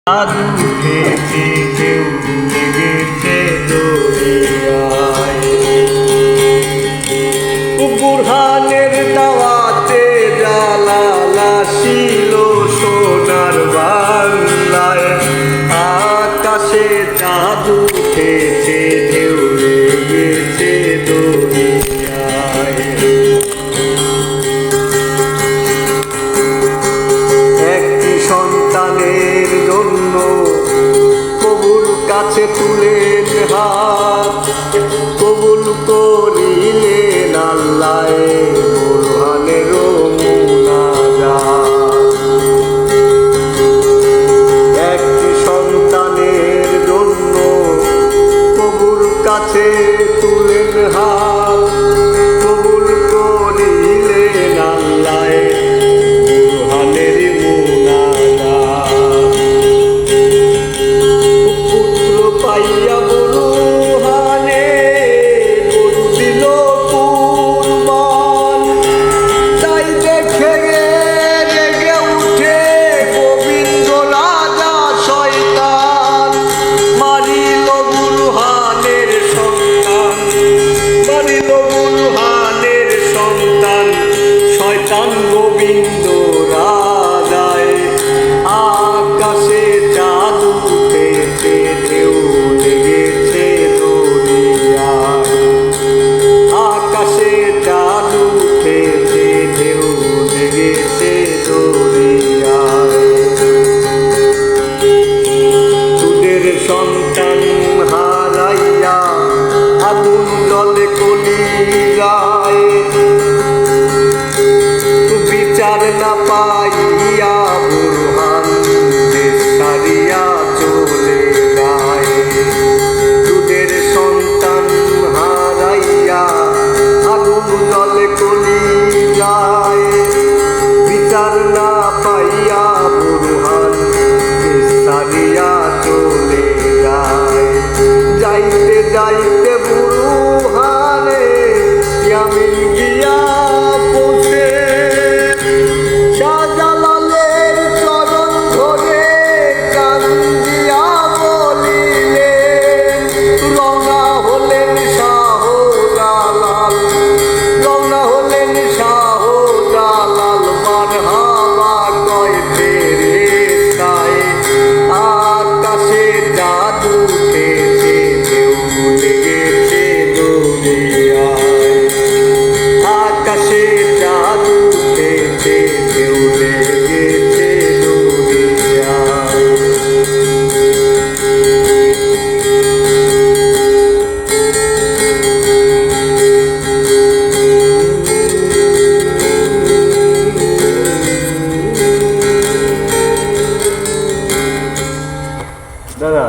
জাদু খেয়েছে কেউ লেগেছে দরিয়ায়। বুরহানের দাওয়াতে জালালা ছিল সোনার বাংলায়। আকাশে জাদু খেয়েছে ঢেউ লেগেছে দরিয়ায়। একটি সন্তানের জন্য প্রভুর কাছে তুলেন হাত, কবুল করিলেন আল্লাহ বুরহানের মুনাজাত। একটি সন্তানের জন্য প্রভুর কাছে তুলেন হাত, কবুল করিলেন আল্লাহ বুরহানের মুনাজাত। পুত্র পাইয়া বুরহানে গরু দিল কুরবান। তাই দেখে রেগে উঠে গোবিন্দ রাজা শয়তান। মারিল বুরহানের সন্তান, মারিল বুরহানের সন্তান। শয়তান গোবিন্দ রাজায়। আকাশে জাদু খেয়েছে ঢেউ লেগেছে দরিয়ায়। আকাশে জাদু খেয়েছে ঢেউ লেগেছে দরিয়ায়। দুধের সন্তান হারাইয়া আগুন জলে কলিজায়। বিচার না পাইয়া বুরহান দেশ ছাড়িয়া চলে যায়। দুধের সন্তান হারাইয়া আগুন জলে কলিজায়। বিচার না পাইয়া বুরহান দেশ ছাড়িয়া চলে যায়। যাইতে যাইতে বুরহানে ইয়ামিন গিয়া পৌঁছে। শাহজালালের চরণ ধরে কান্দিয়া বলিলেন, রওনা হলেন শাহজালাল, রওনা হলেন শাহজালাল। মারহাবা কয় ফেরেশতায়। আকাশে জাদু খেয়েছে ঢেউ লেগেছে দরিয়ায়। আকাশে জাদু খেয়েছে ঢেউ লেগেছে দরিয়ায়। দাদা